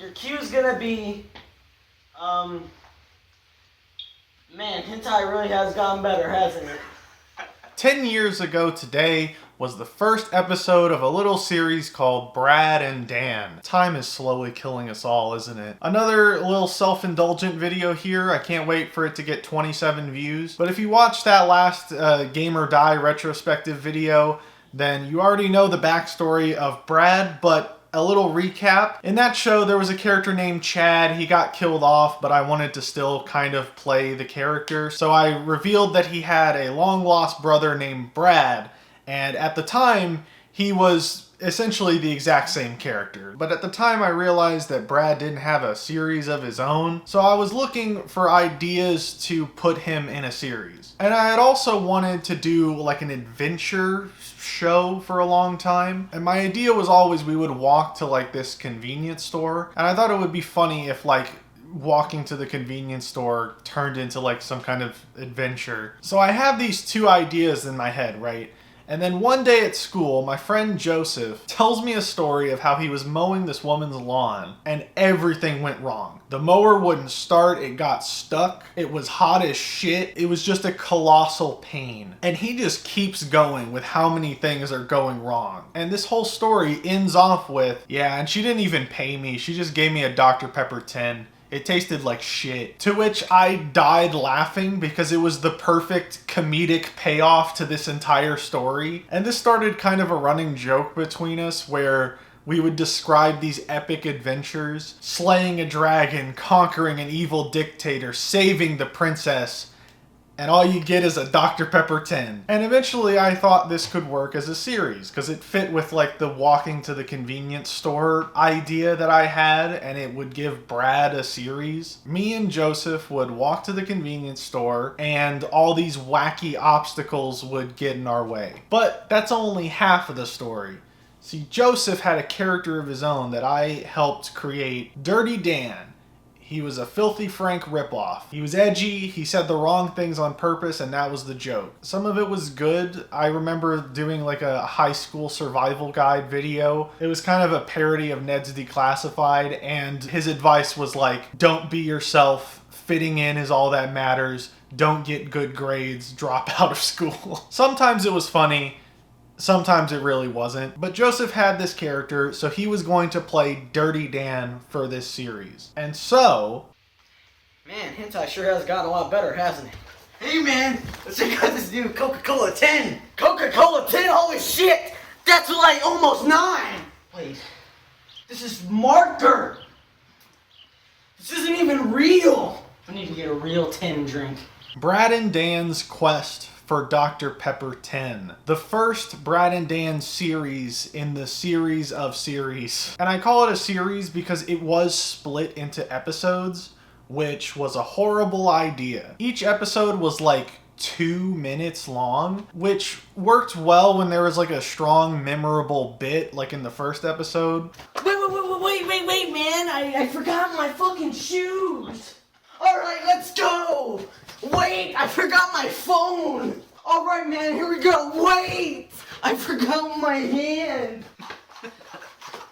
your cue's gonna be, man, hentai really has gotten better, hasn't it? 10 years ago today was the first episode of a little series called Brad and Dan. Time is slowly killing us all, isn't it? Another little self-indulgent video here. I can't wait for it to get 27 views. But if you watched that last Game or Die retrospective video, then you already know the backstory of Brad, but a little recap. In that show, there was a character named Chad. He got killed off, but I wanted to still kind of play the character. So I revealed that he had a long-lost brother named Brad, and at the time, he was essentially the exact same character. But at the time, I realized that Brad didn't have a series of his own, so I was looking for ideas to put him in a series. And I had also wanted to do like an adventure show for a long time, and my idea was always we would walk to like this convenience store, and I thought it would be funny if like walking to the convenience store turned into like some kind of adventure. So I have these two ideas in my head, right? And then one day at school, my friend Joseph tells me a story of how he was mowing this woman's lawn and everything went wrong. The mower wouldn't start, it got stuck, it was hot as shit, it was just a colossal pain. And he just keeps going with how many things are going wrong. And this whole story ends off with, yeah, and she didn't even pay me, she just gave me a Dr. Pepper 10. It tasted like shit. To which I died laughing because it was the perfect comedic payoff to this entire story. And this started kind of a running joke between us where we would describe these epic adventures, slaying a dragon, conquering an evil dictator, saving the princess, and all you get is a Dr. Pepper 10. And eventually I thought this could work as a series because it fit with like the walking to the convenience store idea that I had, and it would give Brad a series. Me and Joseph would walk to the convenience store and all these wacky obstacles would get in our way. But that's only half of the story. See, Joseph had a character of his own that I helped create, Dirty Dan. He was a filthy Frank ripoff. He was edgy, he said the wrong things on purpose, and that was the joke. Some of it was good. I remember doing like a high school survival guide video. It was kind of a parody of Ned's Declassified, and his advice was like, don't be yourself, fitting in is all that matters, don't get good grades, drop out of school. Sometimes it was funny, sometimes it really wasn't. But Joseph had this character, so he was going to play Dirty Dan for this series. And so... Man, hentai sure has gotten a lot better, hasn't it? Hey man, let's check out this new Coca-Cola 10! Coca-Cola 10? Holy shit! That's like almost 9! Wait, this is marker! This isn't even real! I need to get a real 10 drink. Brad and Dan's quest for Dr. Pepper 10. The first Brad and Dan series in the series of series. And I call it a series because it was split into episodes, which was a horrible idea. Each episode was like 2 minutes long, which worked well when there was like a strong, memorable bit, like in the first episode. Wait, man, I forgot my fucking shoes! Alright, let's go! Wait, I forgot my phone! Alright, man, here we go. Wait! I forgot my hand.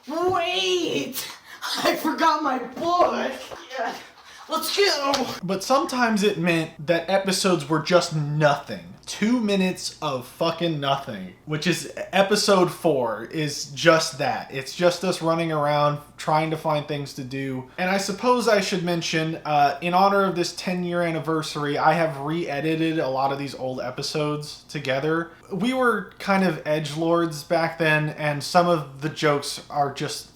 Wait! I forgot my book. Yeah. Let's go! But sometimes it meant that episodes were just nothing. 2 minutes of fucking nothing. Which is episode 4 is just that. It's just us running around trying to find things to do. And I suppose I should mention, in honor of this 10-year anniversary, I have re-edited a lot of these old episodes together. We were kind of edgelords back then, and some of the jokes are just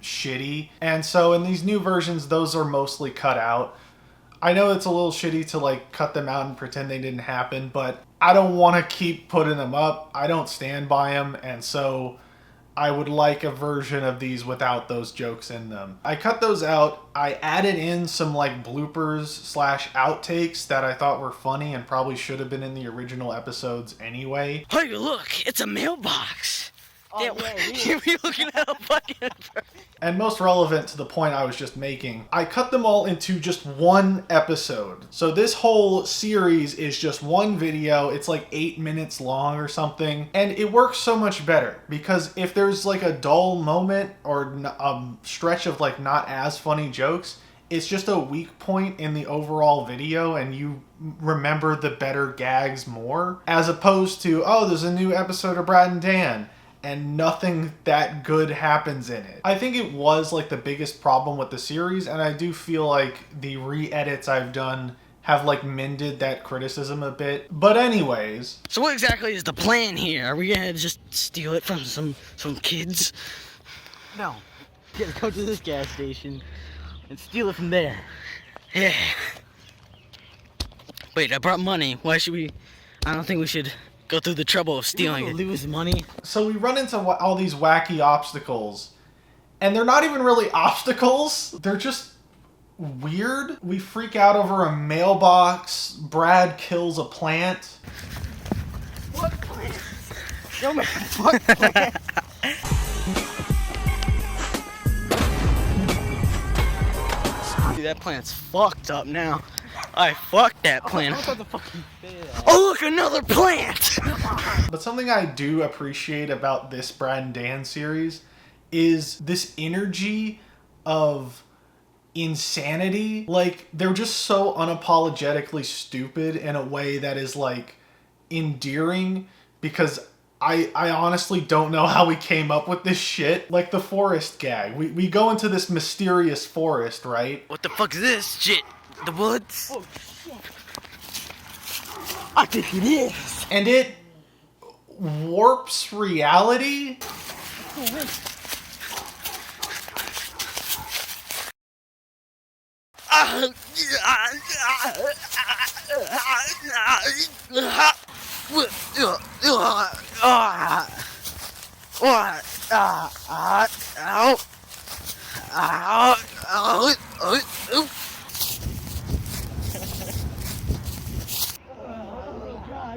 shitty. And so in these new versions, those are mostly cut out. I know it's a little shitty to like cut them out and pretend they didn't happen, but I don't want to keep putting them up. I don't stand by them, and so I would like a version of these without those jokes in them. I cut those out. I added in some like bloopers / outtakes that I thought were funny and probably should have been in the original episodes anyway. Hey, look, it's a mailbox. Damn, you looking at a fucking... And most relevant to the point I was just making, I cut them all into just one episode. So this whole series is just one video. It's like 8 minutes long or something. And it works so much better because if there's like a dull moment or a stretch of like not as funny jokes, it's just a weak point in the overall video and you remember the better gags more. As opposed to, oh, there's a new episode of Brad and Dan, and nothing that good happens in it. I think it was like the biggest problem with the series, and I do feel like the re-edits I've done have like mended that criticism a bit. But anyways. So what exactly is the plan here? Are we gonna just steal it from some kids? No. We're gonna go to this gas station and steal it from there. Yeah. Wait, I brought money. Why should we... I don't think we should go through the trouble of stealing it. Lose money. So we run into all these wacky obstacles, and they're not even really obstacles. They're just weird. We freak out over a mailbox. Brad kills a plant. What plant? No man, fuck plant. Dude, that plant's fucked up now. I fucked that plant. Oh, look, another plant! But something I do appreciate about this Brad and Dan series is this energy of insanity. Like, they're just so unapologetically stupid in a way that is, like, endearing, because I honestly don't know how we came up with this shit. Like the forest gag. We go into this mysterious forest, right? What the fuck is this shit? The woods? Oh, shit. I think it is. And it warps reality.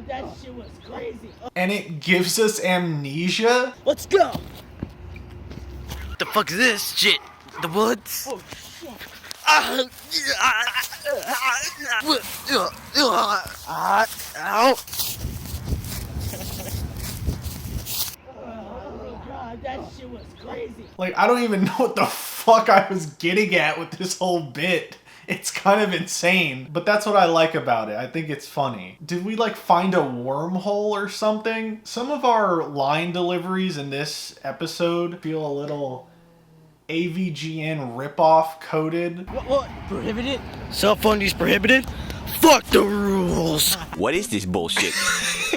That shit was crazy. And it gives us amnesia. Let's go. What the fuck is this shit? The woods? Oh shit. That shit was crazy. Like, I don't even know what the fuck I was getting at with this whole bit. It's kind of insane, but that's what I like about it. I think it's funny. Did we like find a wormhole or something? Some of our line deliveries in this episode feel a little AVGN ripoff coded. What? Prohibited? Cell phone use prohibited? Fuck the rules. What is this bullshit?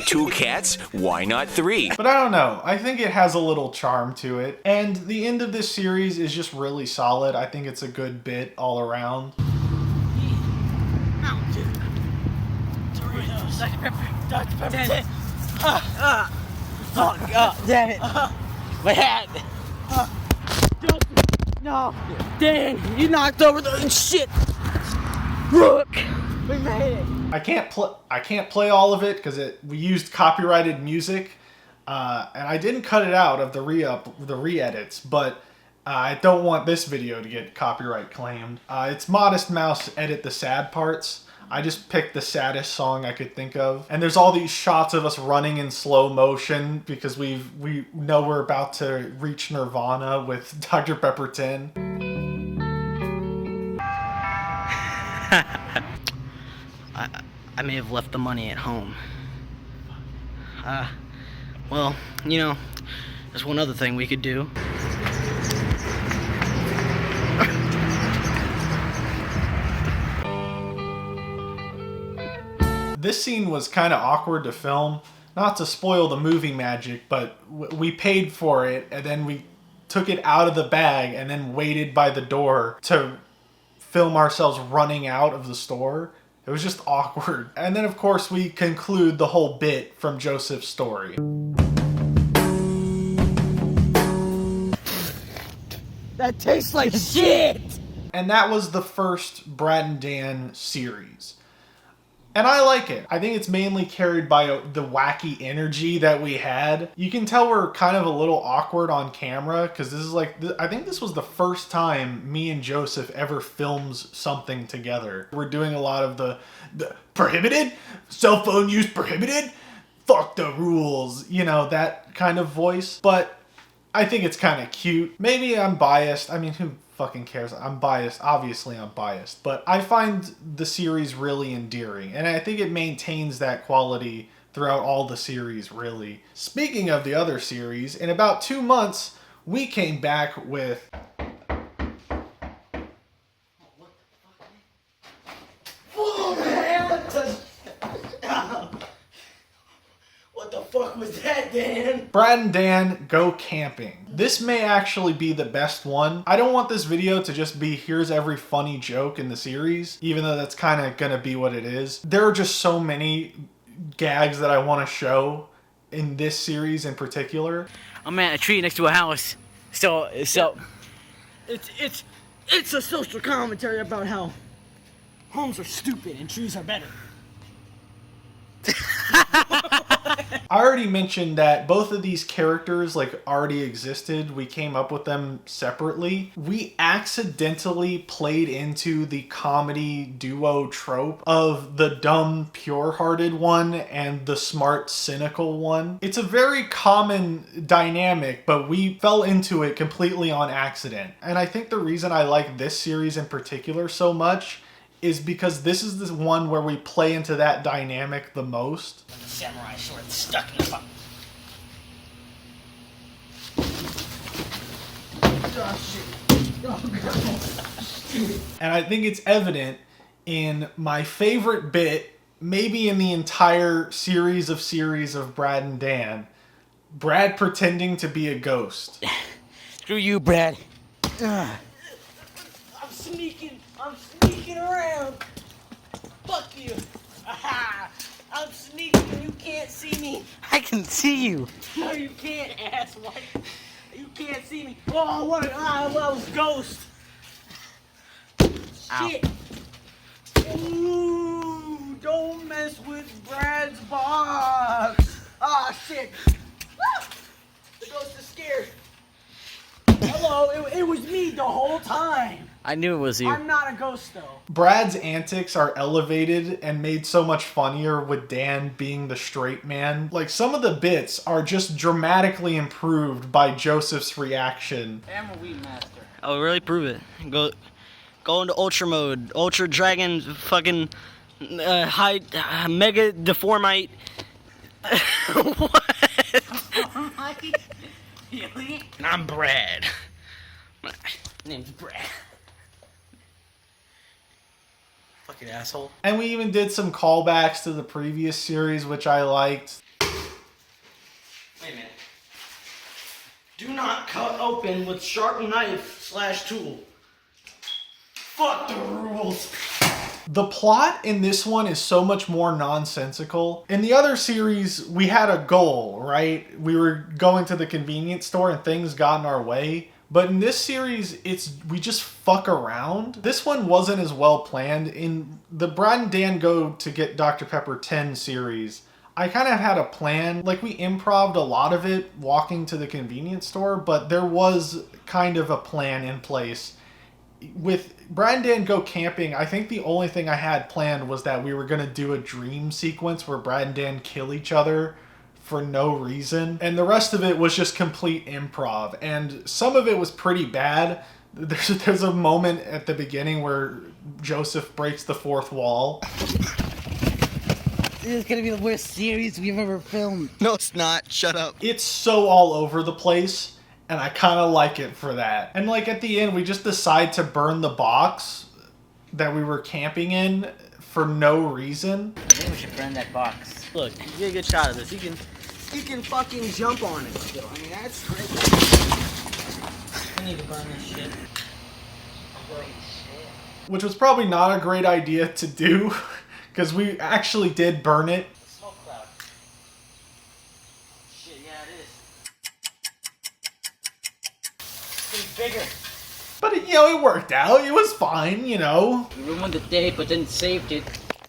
2 cats? Why not 3? But I don't know. I think it has a little charm to it. And the end of this series is just really solid. I think it's a good bit all around. Dr. Pepper. Dr. Pepper. Fuck. Damn it. My hat. No. Dan, you knocked over the shit. Look. We made it. I can't play all of it because we used copyrighted music, and I didn't cut it out of the re-edits, but I don't want this video to get copyright claimed. It's Modest Mouse edit the sad parts. I just picked the saddest song I could think of. And there's all these shots of us running in slow motion because we know we're about to reach Nirvana with Dr. Pepper 10. I may have left the money at home. Well, you know, there's one other thing we could do. This scene was kind of awkward to film. Not to spoil the movie magic, but we paid for it, and then we took it out of the bag and then waited by the door to film ourselves running out of the store. It was just awkward. And then, of course, we conclude the whole bit from Joseph's story. That tastes like shit! And that was the first Brad and Dan series. And I like it. I think it's mainly carried by the wacky energy that we had. You can tell we're kind of a little awkward on camera because this is like, I think this was the first time me and Joseph ever films something together. We're doing a lot of the prohibited? Cell phone use prohibited? Fuck the rules. You know, that kind of voice. But I think it's kind of cute. Maybe I'm biased. I mean, who fucking cares? I'm biased. Obviously, I'm biased. But I find the series really endearing. And I think it maintains that quality throughout all the series, really. Speaking of the other series, in about 2 months, we came back with... What the fuck was that, Dan? Brad and Dan Go Camping. This may actually be the best one. I don't want this video to just be here's every funny joke in the series, even though that's kind of gonna be what it is. There are just so many gags that I want to show in this series in particular. I'm at a tree next to a house. So It's a social commentary about how homes are stupid and trees are better. I already mentioned that both of these characters like already existed. We came up with them separately. We accidentally played into the comedy duo trope of the dumb, pure-hearted one and the smart, cynical one. It's a very common dynamic, but we fell into it completely on accident. And I think the reason I like this series in particular so much is because this is the one where we play into that dynamic the most. Like a samurai sword stuck in the fuck. Oh shit. Oh god. And I think it's evident in my favorite bit, maybe in the entire series of Brad and Dan. Brad pretending to be a ghost. screw you, Brad. I'm sneaking around. Fuck you. Aha. I'm sneaking. You can't see me. I can see you. No, you can't, asswipe. You can't see me. Oh, what? I was ghost. Ow. Shit. Ooh, don't mess with Brad's box. Ah, shit. Ah, the ghost is scared. Hello, it was me the whole time. I knew it was you. I'm not a ghost, though. Brad's antics are elevated and made so much funnier with Dan being the straight man. Like, some of the bits are just dramatically improved by Joseph's reaction. I'm a weed master. Oh, really? Prove it. Go into ultra mode. Ultra dragon fucking high mega deformite. What? Really? I'm Brad. My Name's Brad. Fucking asshole. And we even did some callbacks to the previous series, which I liked. Wait a minute. Do not cut open with sharp knife/tool. Fuck the rules. The plot in this one is so much more nonsensical. In the other series, we had a goal, right? We were going to the convenience store and things got in our way. But in this series, we just fuck around. This one wasn't as well planned. In the Brad and Dan Go to Get Dr. Pepper 10 series, I kind of had a plan. Like, we improv'd a lot of it walking to the convenience store, but there was kind of a plan in place. With Brad and Dan Go Camping, I think the only thing I had planned was that we were going to do a dream sequence where Brad and Dan kill each other for no reason. And the rest of it was just complete improv. And some of it was pretty bad. There's a moment at the beginning where Joseph breaks the fourth wall. This is gonna be the worst series we've ever filmed. No, it's not. Shut up. It's so all over the place. And I kind of like it for that. And like at the end, we just decide to burn the box that we were camping in for no reason. I think we should burn that box. Look, you get a good shot of this. You can fucking jump on it still. I mean, that's great. I need to burn this shit. Holy shit. Which was probably not a great idea to do, because we actually did burn it. Smoke cloud. Shit, yeah, it is. It's bigger. But it worked out. It was fine, We ruined the day, but then saved it.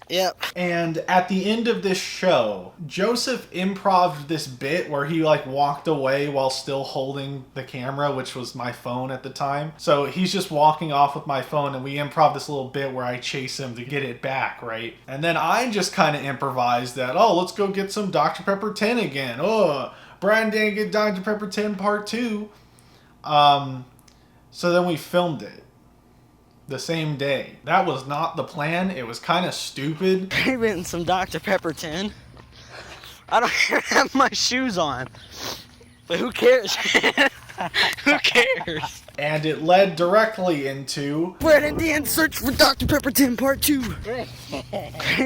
Yep. And at the end of this show, Joseph improv'd this bit where he like walked away while still holding the camera, which was my phone at the time. So he's just walking off with my phone, and we improv this little bit where I chase him to get it back, right? And then I just kind of improvised that, oh, let's go get some Dr. Pepper 10 again. Oh, Brian didn't get Dr. Pepper 10 part 2. So then we filmed it the same day. That was not the plan. It was kind of stupid. I went in some Dr. Pepper 10. I don't even have my shoes on. But who cares? Who cares? And it led directly into Brad and Dan search for Dr. Pepper 10 part 2. I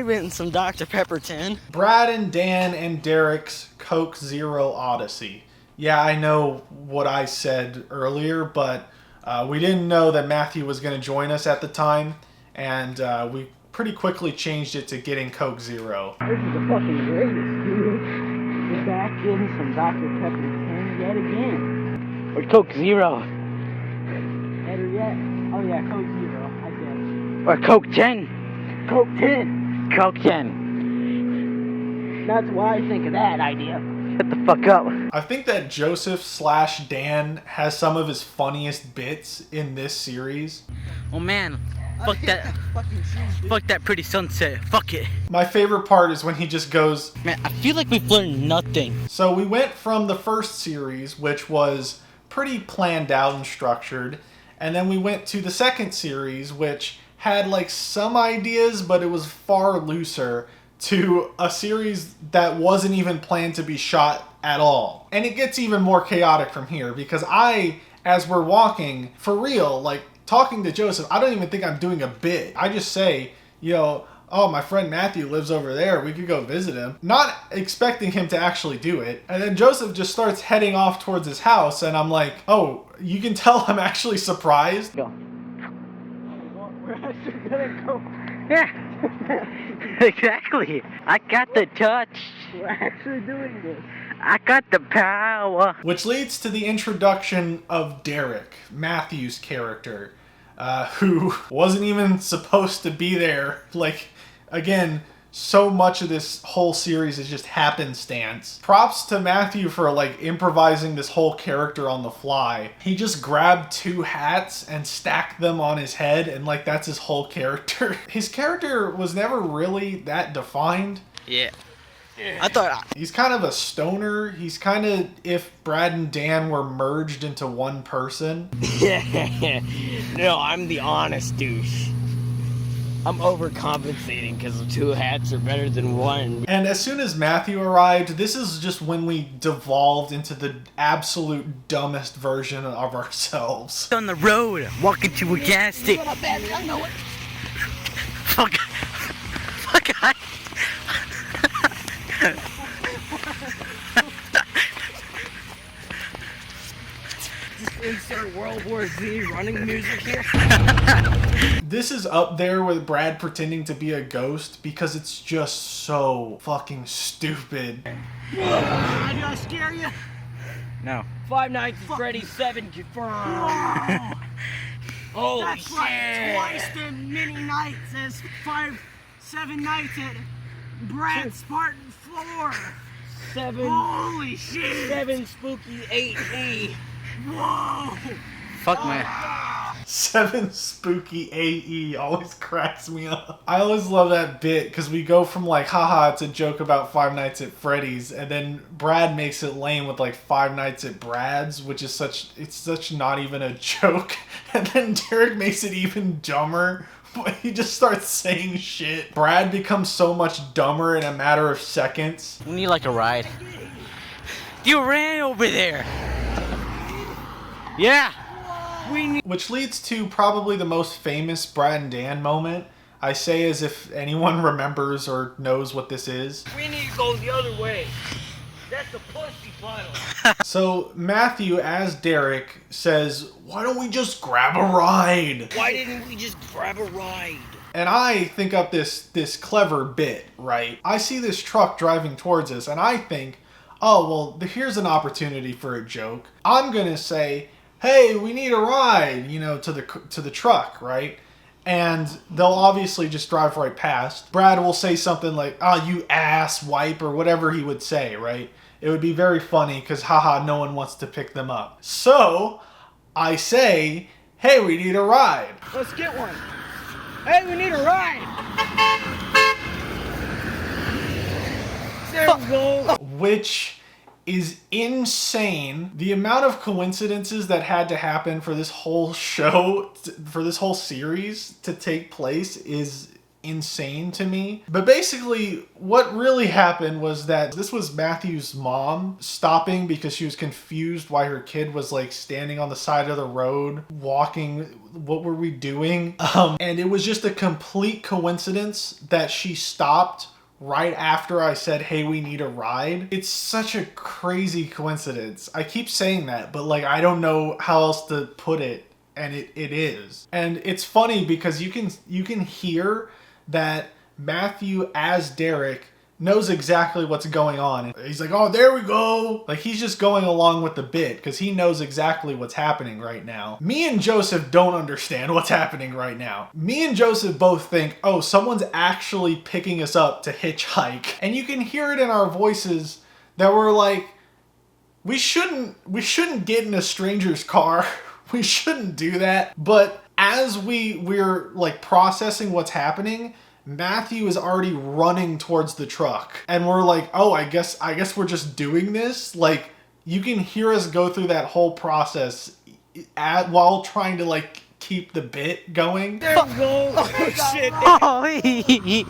went in some Dr. Pepper 10. Brad and Dan and Derrick's Coke Zero Odyssey. Yeah, I know what I said earlier, but we didn't know that Matthew was going to join us at the time, and we pretty quickly changed it to getting Coke Zero. This is the fucking greatest, dude. We're back getting some Dr. Pepper 10 yet again. Or Coke Zero. Better yet. Oh yeah, Coke Zero. I get it. Or Coke 10. Coke 10. Coke 10. That's why I think of that idea. Shut the fuck up. I think that Joseph/Dan has some of his funniest bits in this series. Oh man, fuck that. Fuck that pretty sunset. Fuck it. My favorite part is when he just goes, Man, I feel like we've learned nothing. so we went from the first series, which was pretty planned out and structured, and then we went to the second series, which had like some ideas, but it was far looser, to a series that wasn't even planned to be shot at all. And it gets even more chaotic from here, because as we're walking, for real, like talking to Joseph, I don't even think I'm doing a bit. I just say, oh, my friend Matthew lives over there, we could go visit him. Not expecting him to actually do it. And then Joseph just starts heading off towards his house, and I'm like, oh, you can tell I'm actually surprised. Go. We're actually gonna go. Yeah. Exactly. I got the touch. We're actually doing this. I got the power. Which leads to the introduction of Derrick, Matthew's character, who wasn't even supposed to be there. Like, again, so much of this whole series is just happenstance. Props to Matthew for like improvising this whole character on the fly. He just grabbed 2 hats and stacked them on his head, and like that's his whole character. His character was never really that defined. Yeah. I thought He's kind of a stoner. He's kind of if Brad and Dan were merged into one person. No, I'm the honest douche. I'm overcompensating because 2 hats are better than 1. And as soon as Matthew arrived, this is just when we devolved into the absolute dumbest version of ourselves. On the road, walking to a gas station. I know it. Fuck. Fuck. Insert World War Z running music here. This is up there with Brad pretending to be a ghost because it's just so fucking stupid. Did I scare you? No. Five Nights at Freddy's 7 confirmed. Holy That's shit. like twice the many nights as 7 nights at Brad Spartan 4. 7. Holy shit! 7 spooky 8E. Whoa! Fuck my. 7 spooky AE always cracks me up. I always love that bit because we go from like, haha, it's a joke about Five Nights at Freddy's, and then Brad makes it lame with like Five Nights at Brad's, which is such not even a joke. And then Derrick makes it even dumber. But he just starts saying shit. Brad becomes so much dumber in a matter of seconds. We need like a ride. You ran over there. Yeah. Which leads to probably the most famous Brad and Dan moment. I say as if anyone remembers or knows what this is. We need to go the other way. That's a pussy puddle. So Matthew, as Derrick, says, why don't we just grab a ride? Why didn't we just grab a ride? And I think up this clever bit, right? I see this truck driving towards us, and I think, oh, well, here's an opportunity for a joke. I'm gonna say, hey, we need a ride, to the truck, right? and they'll obviously just drive right past. Brad will say something like, "Oh, you ass wipe," or whatever he would say, right? It would be very funny because, haha, no one wants to pick them up. So I say, "Hey, we need a ride." Let's get one. Hey, we need a ride. There we go. Which is insane. The amount of coincidences that had to happen for this whole show, for this whole series to take place is insane to me. But basically, what really happened was that this was Matthew's mom stopping because she was confused why her kid was like standing on the side of the road walking. What were we doing? And it was just a complete coincidence that she stopped right after I said, "Hey, we need a ride." It's such a crazy coincidence. I keep saying that, but like I don't know how else to put it, and it is. And it's funny because you can hear that Matthew as Derrick knows exactly what's going on. He's like, "Oh, there we go." Like he's just going along with the bit because he knows exactly what's happening right now. Me and Joseph don't understand what's happening right now. Me and Joseph both think, "Oh, someone's actually picking us up to hitchhike." And you can hear it in our voices that we're like, we shouldn't get in a stranger's car. We shouldn't do that. But as we're like processing what's happening, Matthew is already running towards the truck. And we're like, "Oh, I guess we're just doing this." Like you can hear us go through that whole process while trying to like keep the bit going. There we go. Oh, shit. Holy.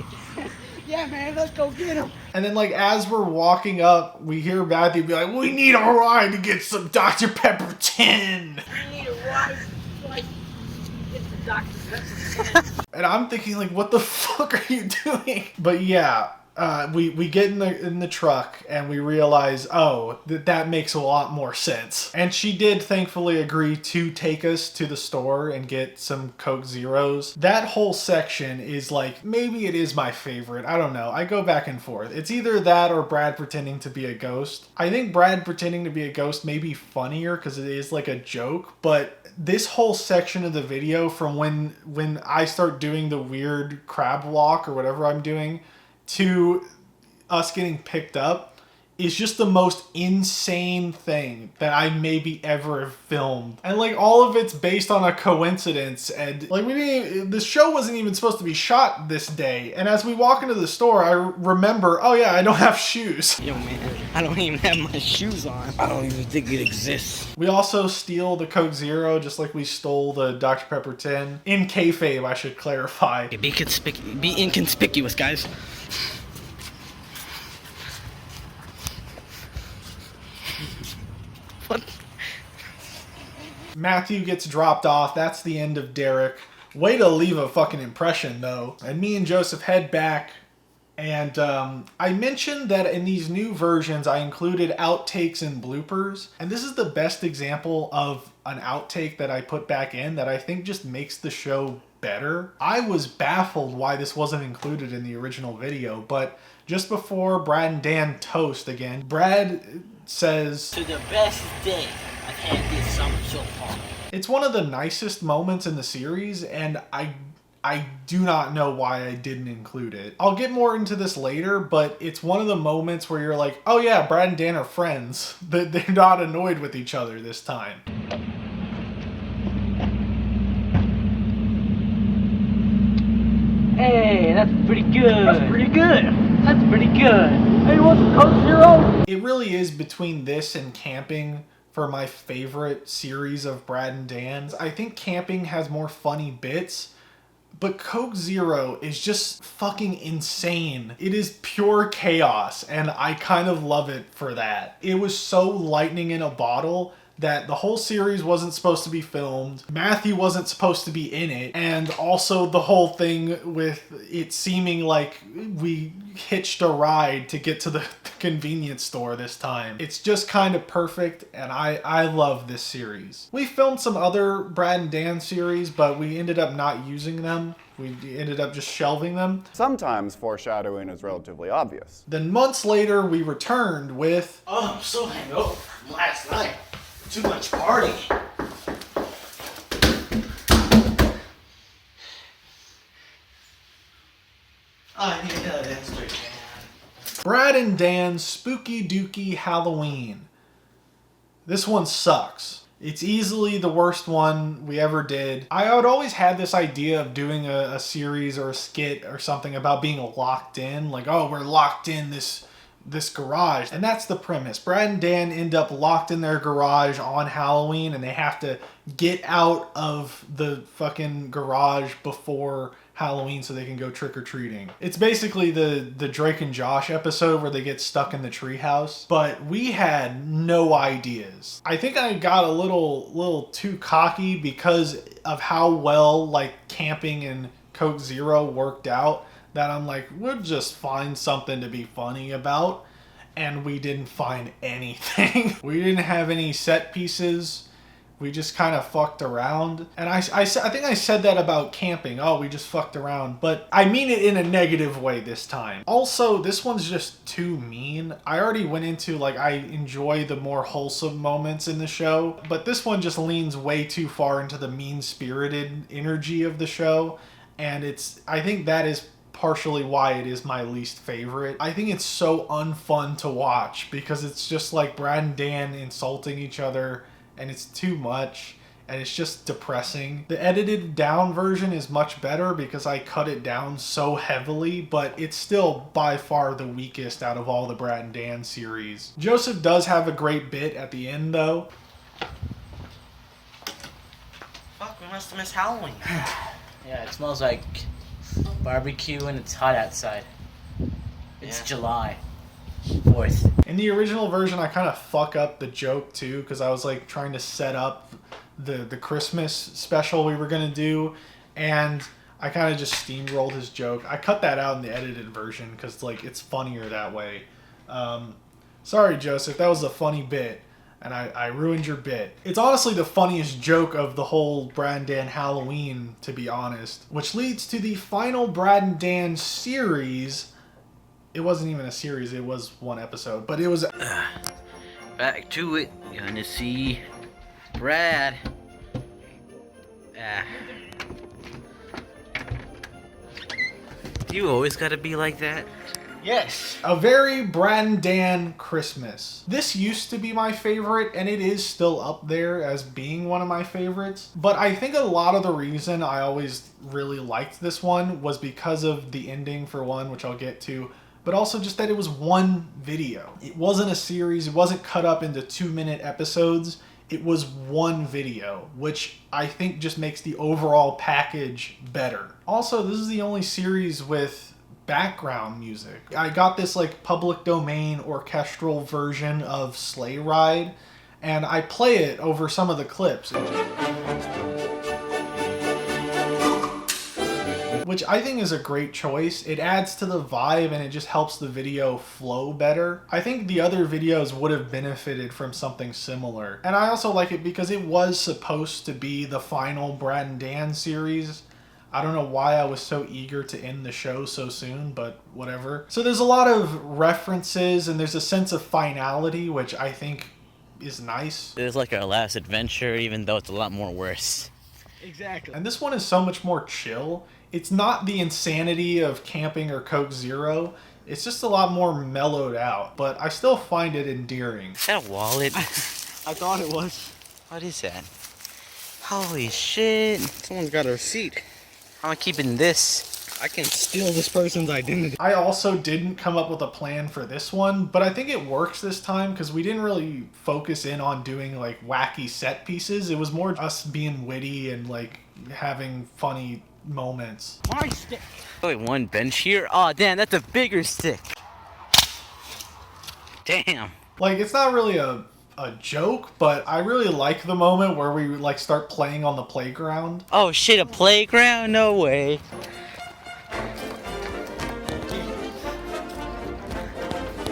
Yeah, man, let's go get him. And then like as we're walking up, we hear Matthew be like, "We need a ride to get some Dr. Pepper 10. I need a ride. Like, get the Dr. Pepper. And I'm thinking like, what the fuck are you doing? But yeah, we get in the truck and we realize, oh, that makes a lot more sense. And she did thankfully agree to take us to the store and get some Coke Zeros. That whole section is like, maybe it is my favorite. I don't know. I go back and forth. It's either that or Brad pretending to be a ghost. I think Brad pretending to be a ghost may be funnier because it is like a joke, but this whole section of the video from when I start doing the weird crab walk or whatever I'm doing to us getting picked up is just the most insane thing that I maybe ever have filmed. And like all of it's based on a coincidence, and like the show wasn't even supposed to be shot this day. And as we walk into the store, I remember, oh yeah, I don't have shoes. Yo, man, I don't even have my shoes on. I don't even think it exists. We also steal the Coke Zero just like we stole the Dr. Pepper 10. In kayfabe, I should clarify. Be inconspicuous, guys. What? Matthew gets dropped off. That's the end of Derrick. Way to leave a fucking impression, though. And me and Joseph head back. And I mentioned that in these new versions, I included outtakes and bloopers. And this is the best example of an outtake that I put back in that I think just makes the show better. I was baffled why this wasn't included in the original video, but just before Brad and Dan toast again, Brad says, To the best day I've had this summer so far. It's one of the nicest moments in the series, and I do not know why I didn't include it. I'll get more into this later, but it's one of the moments where you're like, oh yeah, Brad and Dan are friends. They're not annoyed with each other this time. Hey, that's pretty good. That's pretty good. That's pretty good. Hey, you want some Coke Zero? It really is between this and camping for my favorite series of Brad and Dan's. I think camping has more funny bits, but Coke Zero is just fucking insane. It is pure chaos, and I kind of love it for that. It was so lightning in a bottle that the whole series wasn't supposed to be filmed. Matthew wasn't supposed to be in it. And also the whole thing with it seeming like we hitched a ride to get to the convenience store this time. It's just kind of perfect, and I love this series. We filmed some other Brad and Dan series, but we ended up not using them. We ended up just shelving them. Sometimes foreshadowing is relatively obvious. Then months later, we returned with... Oh, I'm so hangover from last night. Too much party. Brad and Dan's Spooky Dooky Halloween. This one sucks. It's easily the worst one we ever did. I had always had this idea of doing a series or a skit or something about being locked in. Like, oh, we're locked in this garage. And that's the premise. Brad and Dan end up locked in their garage on Halloween and they have to get out of the fucking garage before Halloween so they can go trick-or-treating. It's basically the Drake and Josh episode where they get stuck in the treehouse, but we had no ideas. I think I got a little too cocky because of how well like camping and Coke Zero worked out, that I'm like, we'll just find something to be funny about, and we didn't find anything. We didn't have any set pieces. We just kind of fucked around. And I think I said that about camping. Oh, we just fucked around. But I mean it in a negative way this time. Also, this one's just too mean. I already went into, like, I enjoy the more wholesome moments in the show. But this one just leans way too far into the mean-spirited energy of the show. And I think that is partially why it is my least favorite. I think it's so unfun to watch because it's just like Brad and Dan insulting each other, and it's too much, and it's just depressing. The edited down version is much better because I cut it down so heavily, but it's still by far the weakest out of all the Brad and Dan series. Joseph does have a great bit at the end, though. Fuck, we must have missed Halloween. Yeah, it smells like barbecue and it's hot outside. It's July 4th. In the original version, I kind of fuck up the joke too, because I was like trying to set up the Christmas special we were gonna do, and I kind of just steamrolled his joke. I cut that out in the edited version because like it's funnier that way. Sorry, Joseph, that was a funny bit, and I ruined your bit. It's honestly the funniest joke of the whole Brad and Dan Halloween, to be honest, which leads to the final Brad and Dan series. It wasn't even a series, it was one episode, but it was... Back to it. Gonna see Brad. You always gotta be like that. Yes. A very Brad and Dan Christmas. This used to be my favorite, and it is still up there as being one of my favorites. But I think a lot of the reason I always really liked this one was because of the ending, for one, which I'll get to, but also just that it was one video. It wasn't a series, it wasn't cut up into 2-minute episodes. It was one video, which I think just makes the overall package better. Also, this is the only series with background music. I got this like public domain orchestral version of Sleigh Ride, and I play it over some of the clips, which I think is a great choice. It adds to the vibe and it just helps the video flow better. I think the other videos would have benefited from something similar. And I also like it because it was supposed to be the final Brad and Dan series. I don't know why I was so eager to end the show so soon, but whatever. So there's a lot of references and there's a sense of finality, which I think is nice. It's like our last adventure, even though it's a lot more worse. Exactly. And this one is so much more chill. It's not the insanity of camping or Coke Zero. It's just a lot more mellowed out, but I still find it endearing. Is that a wallet? I thought it was. What is that? Holy shit. Someone's got a receipt. I'm keeping this. I can steal this person's identity. I also didn't come up with a plan for this one, but I think it works this time because we didn't really focus in on doing like wacky set pieces. It was more us being witty and like having funny moments. My stick. Wait, one bench here? Oh, damn, that's a bigger stick. Damn. Like, it's not really a joke, but I really like the moment where we like start playing on the playground. Oh shit, a playground? No way. I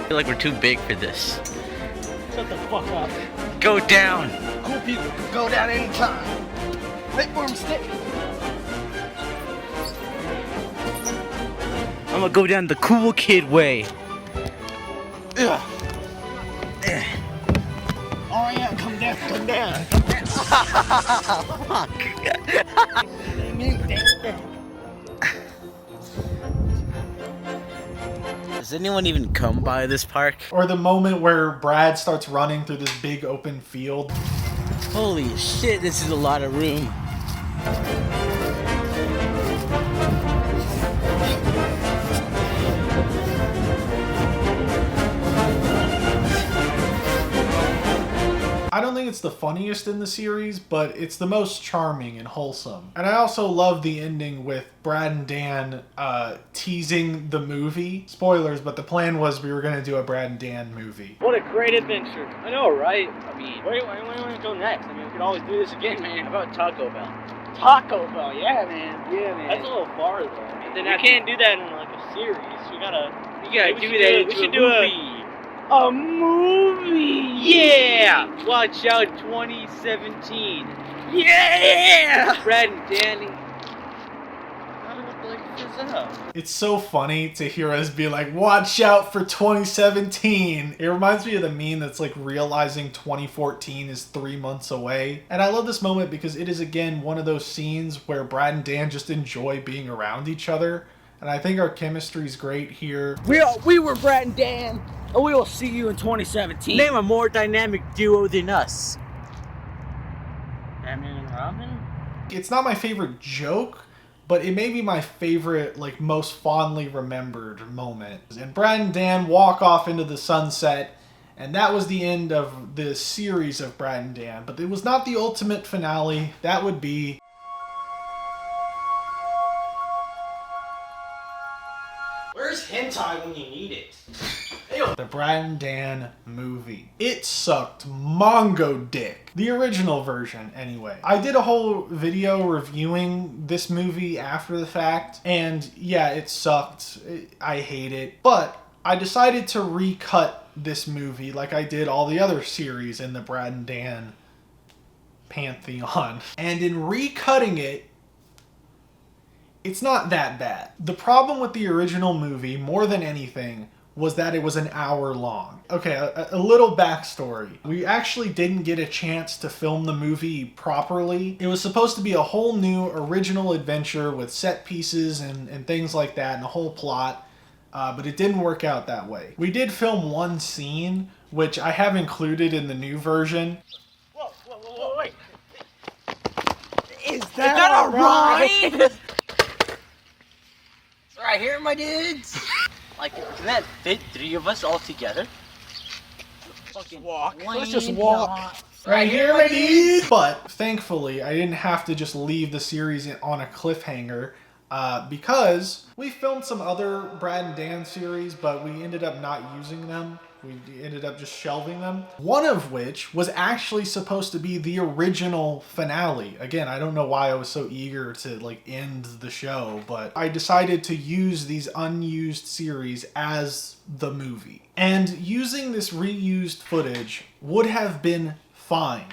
feel like we're too big for this. Shut the fuck up. Go down. Cool people go down anytime. Make for him stick. I'm gonna go down the cool kid way. Ugh. Oh yeah, come down, come down. Fuck. Does anyone even come by this park? Or the moment where Brad starts running through this big open field. Holy shit, this is a lot of room. I don't think it's the funniest in the series, but it's the most charming and wholesome. And I also love the ending with Brad and Dan teasing the movie. Spoilers, but the plan was we were going to do a Brad and Dan movie. What a great adventure. I know, right? I mean, where do you want to go next? I mean, we could always do this again, man. How about Taco Bell? Taco Bell, yeah, man. Yeah, man. That's a little far, though. But then we can't do that in, like, a series. You gotta do that. We should do a movie! Yeah! Watch out 2017. Yeah! Brad and Danny. It's so funny to hear us be like, watch out for 2017. It reminds me of the meme that's like realizing 2014 is 3 months away. And I love this moment because it is again one of those scenes where Brad and Dan just enjoy being around each other. And I think our chemistry is great here. We were Brad and Dan, and we will see you in 2017. Name a more dynamic duo than us. Batman and Robin? It's not my favorite joke, but it may be my favorite, like, most fondly remembered moment. And Brad and Dan walk off into the sunset, and that was the end of the series of Brad and Dan. But it was not the ultimate finale. That would be... Where's hentai when you need it? the Brad and Dan movie. It sucked Mongo dick. The original version, anyway. I did a whole video reviewing this movie after the fact, and yeah, it sucked. I hate it. But I decided to recut this movie like I did all the other series in the Brad and Dan pantheon. And in recutting it, it's not that bad. The problem with the original movie, more than anything, was that it was an hour long. Okay, a little backstory. We actually didn't get a chance to film the movie properly. It was supposed to be a whole new original adventure with set pieces and things like that and a whole plot, but it didn't work out that way. We did film one scene, which I have included in the new version. Whoa, wait. Is that a rhyme? It's right here, my dudes. Like, can that fit 3 of us all together? Fucking walk. Let's just walk. Right here, my dudes! But thankfully, I didn't have to just leave the series on a cliffhanger because we filmed some other Brad and Dan series, but we ended up not using them. We ended up just shelving them. One of which was actually supposed to be the original finale. Again, I don't know why I was so eager to like end the show, but I decided to use these unused series as the movie. And using this reused footage would have been fine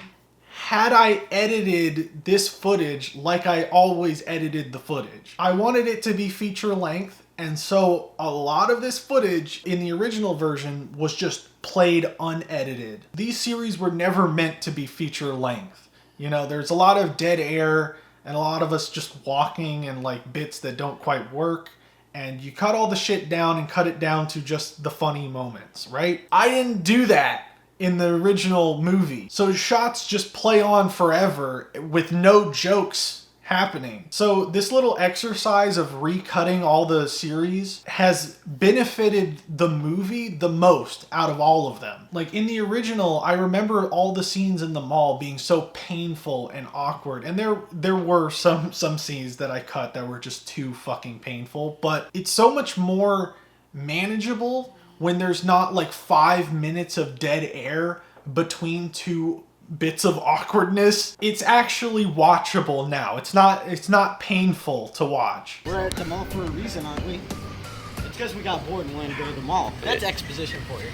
had I edited this footage like I always edited the footage. I wanted it to be feature length, and so a lot of this footage in the original version was just played unedited. These series were never meant to be feature length. You know, there's a lot of dead air and a lot of us just walking and like bits that don't quite work. And you cut all the shit down and cut it down to just the funny moments, right? I didn't do that in the original movie. So shots just play on forever with no jokes happening. So this little exercise of recutting all the series has benefited the movie the most out of all of them. Like in the original, I remember all the scenes in the mall being so painful and awkward. And there were some scenes that I cut that were just too fucking painful, but it's so much more manageable when there's not like 5 minutes of dead air between two bits of awkwardness. It's actually watchable now. It's not painful to watch. We're at the mall for a reason, aren't we? It's because we got bored and wanted to go to the mall. That's exposition for you.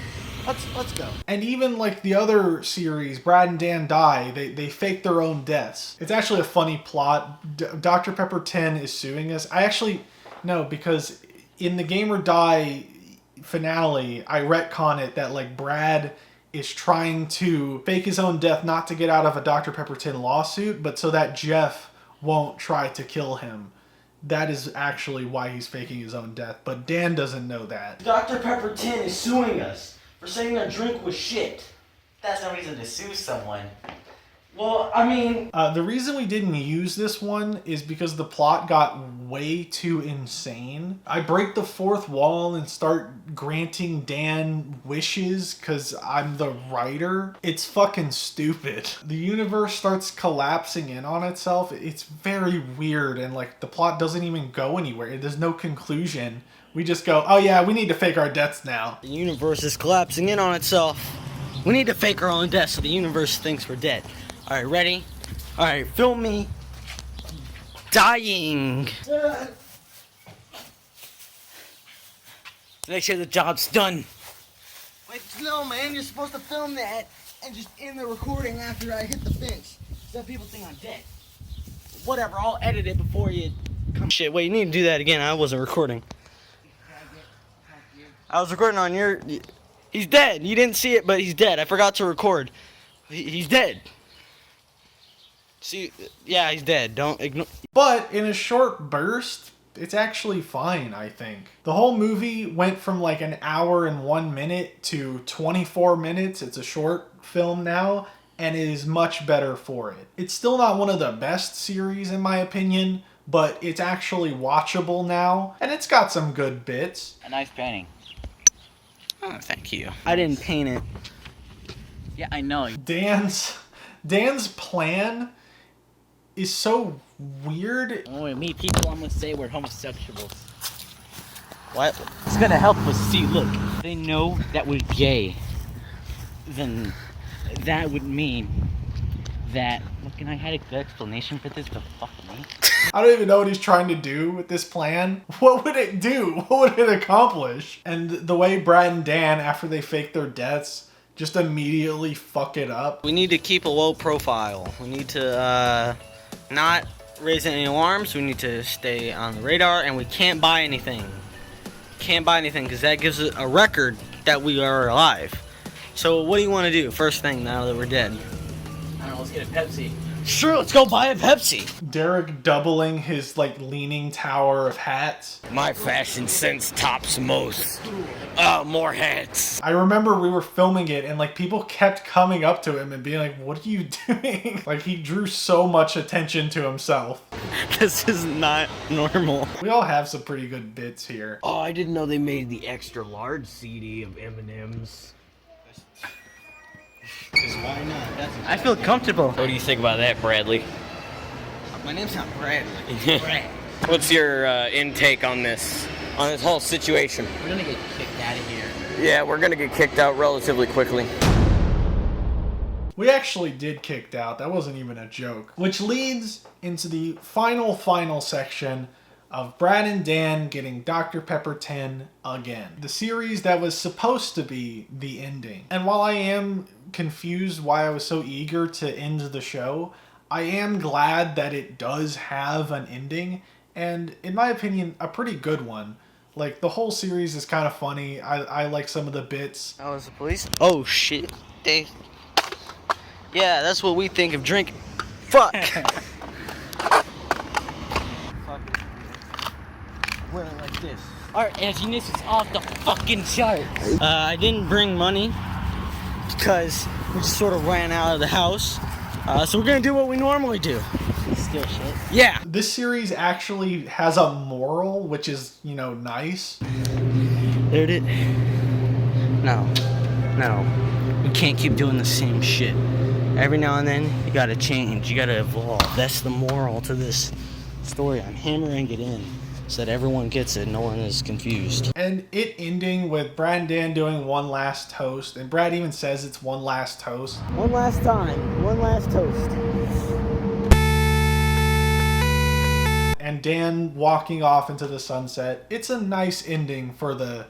Let's go. And even like the other series, Brad and Dan Die, they fake their own deaths. It's actually a funny plot. Dr. Pepper 10 is suing us. I actually, no, because in the Game or Die finale, I retcon it that like Brad is trying to fake his own death not to get out of a Dr. Pepper 10 lawsuit, but so that Jeff won't try to kill him. that is actually why he's faking his own death, but Dan doesn't know that. Dr. Pepper 10 is suing us for saying our drink was shit. That's no reason to sue someone. Well, I mean... The reason we didn't use this one is because the plot got way too insane. I break the fourth wall and start granting Dan wishes because I'm the writer. It's fucking stupid. The universe starts collapsing in on itself. It's very weird, and like the plot doesn't even go anywhere. There's no conclusion. We just go, oh yeah, we need to fake our deaths now. The universe is collapsing in on itself. We need to fake our own death so the universe thinks we're dead. Alright, ready? Alright, film me dying. Make sure the job's done. Wait, no man, you're supposed to film that and just end the recording after I hit the bench. So people think I'm dead. Whatever, I'll edit it before you come. Shit, wait, you need to do that again. I wasn't recording. I was recording on your... He's dead. You didn't see it, but he's dead. I forgot to record. He's dead. See, yeah, he's dead. Don't ignore. But in a short burst, it's actually fine, I think. The whole movie went from like an hour and 1 minute to 24 minutes. It's a short film now, and it is much better for it. It's still not one of the best series in my opinion, but it's actually watchable now, and it's got some good bits. A nice painting. Oh, thank you. I didn't paint it. Yeah, I know. Dan's plan is so weird. When we meet people, I'm gonna say we're homosexuals. What? It's gonna help us see. Look, if they know that we're gay, then that would mean that. Look, and I had a good explanation for this, but fuck me. I don't even know what he's trying to do with this plan. What would it do? What would it accomplish? And the way Brad and Dan, after they fake their deaths, just immediately fuck it up. We need to keep a low profile. We need to not raise any alarms. We need to stay on the radar, and we can't buy anything. Can't buy anything because that gives it a record that we are alive. So what do you want to do first thing now that we're dead? I don't know, let's get a Pepsi. Sure, let's go buy a Pepsi. Derrick doubling his like leaning tower of hats. My fashion sense tops most. More hats. I remember we were filming it and like people kept coming up to him and being like, what are you doing? Like he drew so much attention to himself. This is not normal. We all have some pretty good bits here. Oh, I didn't know they made the extra large CD of M&M's. Why not? That's I feel comfortable. What do you think about that, Bradley? My name's not Bradley. Brad. What's your intake on this whole situation? We're gonna get kicked out of here. Yeah, we're gonna get kicked out relatively quickly. We actually did kicked out. That wasn't even a joke. Which leads into the final section of Brad and Dan getting Dr. Pepper 10 again. The series that was supposed to be the ending. And while I am confused why I was so eager to end the show, I am glad that it does have an ending, and in my opinion, a pretty good one. Like, the whole series is kind of funny. I like some of the bits. Oh, is the police? Oh, shit. Yeah, that's what we think of drinking. Fuck. Wear it like this. Our edginess is off the fucking charts. I didn't bring money because we just sort of ran out of the house. So we're gonna do what we normally do. Steal shit. Yeah. This series actually has a moral, which is, you know, nice. There it is. No. We can't keep doing the same shit. Every now and then, you gotta change. You gotta evolve. That's the moral to this story. I'm hammering it in so that everyone gets it. No one is confused. And it ending with Brad and Dan doing one last toast. And Brad even says it's one last toast. One last time. One last toast. And Dan walking off into the sunset. It's a nice ending for the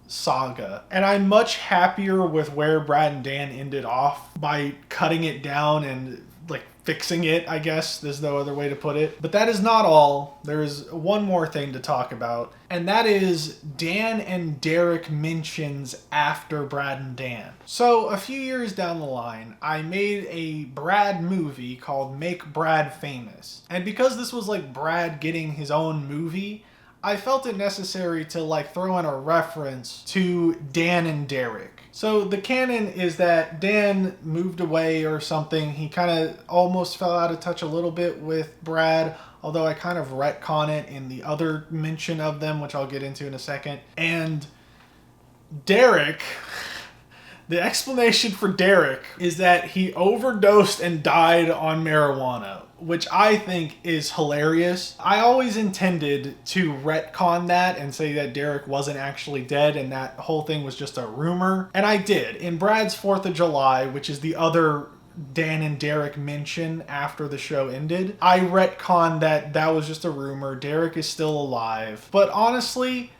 saga. And I'm much happier with where Brad and Dan ended off by cutting it down and like fixing it, I guess. There's no other way to put it. But that is not all. There is one more thing to talk about, and that is Dan and Derek mentions after Brad and Dan. So a few years down the line, I made a Brad movie called Make Brad Famous. And because this was like Brad getting his own movie, I felt it necessary to like throw in a reference to Dan and Derek. So the canon is that Dan moved away or something. He kind of almost fell out of touch a little bit with Brad, although I kind of retcon it in the other mention of them, which I'll get into in a second. And Derek, the explanation for Derek is that he overdosed and died on marijuana, which I think is hilarious. I always intended to retcon that and say that Derek wasn't actually dead and that whole thing was just a rumor. And I did. In Brad's 4th of July, which is the other Dan and Derek mention after the show ended, I retconned that was just a rumor. Derek is still alive. But honestly,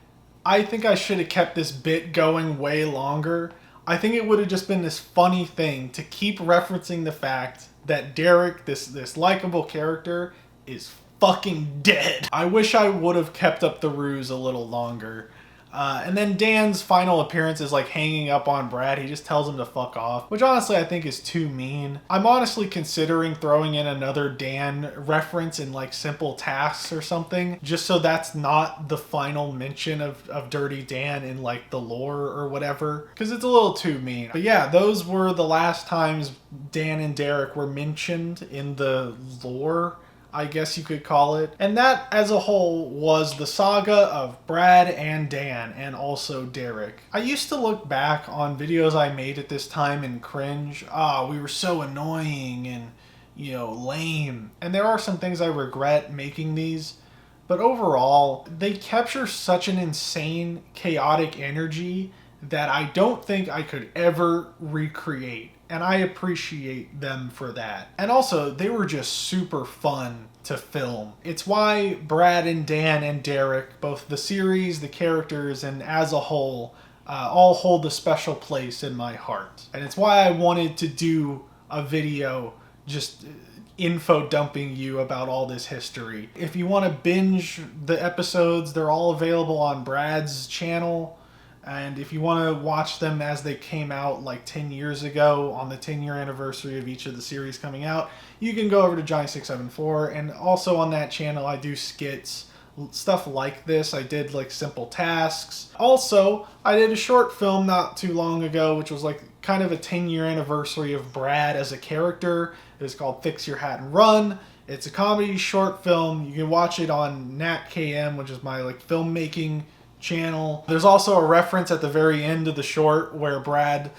I think I should have kept this bit going way longer. I think it would have just been this funny thing to keep referencing the fact that Derek, this likable character, is fucking dead. I wish I would have kept up the ruse a little longer. And then Dan's final appearance is like hanging up on Brad. He just tells him to fuck off, which honestly I think is too mean. I'm honestly considering throwing in another Dan reference in like Simple Tasks or something, just so that's not the final mention of Dirty Dan in like the lore or whatever, because it's a little too mean. But yeah, those were the last times Dan and Derek were mentioned in the lore, I guess you could call it. And that, as a whole, was the saga of Brad and Dan, and also Derek. I used to look back on videos I made at this time and cringe. We were so annoying and, lame. And there are some things I regret making these, but overall, they capture such an insane, chaotic energy that I don't think I could ever recreate. And I appreciate them for that. And also, they were just super fun to film. It's why Brad and Dan and Derek, both the series, the characters, and as a whole, all hold a special place in my heart. And it's why I wanted to do a video just info dumping you about all this history. If you want to binge the episodes, they're all available on Brad's channel. And if you want to watch them as they came out like 10 years ago on the 10-year anniversary of each of the series coming out, you can go over to Johnny674. And also on that channel, I do skits, stuff like this. I did like Simple Tasks. Also, I did a short film not too long ago, which was like kind of a 10-year anniversary of Brad as a character. It was called Fix Your Hat and Run. It's a comedy short film. You can watch it on NatKM, which is my like filmmaking channel. There's also a reference at the very end of the short where Brad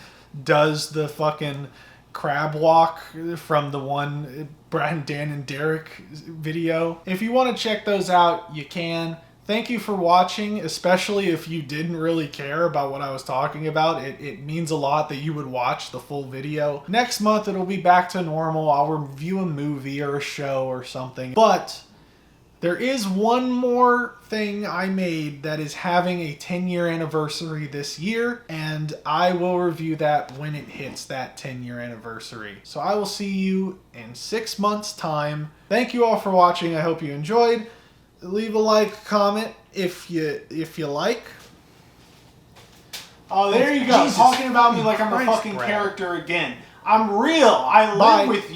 does the fucking crab walk from the one Brad and Dan and Derek video. If you want to check those out, you can. Thank you for watching, especially if you didn't really care about what I was talking about. It means a lot that you would watch the full video. Next month it'll be back to normal. I'll review a movie or a show or something. But there is one more thing I made that is having a 10-year anniversary this year, and I will review that when it hits that 10-year anniversary. So I will see you in 6 months' time. Thank you all for watching. I hope you enjoyed. Leave a like, comment if you like. Oh, there you go. Jesus Talking about me like I'm a Christ, fucking Brad. character again. I'm real. I live with you.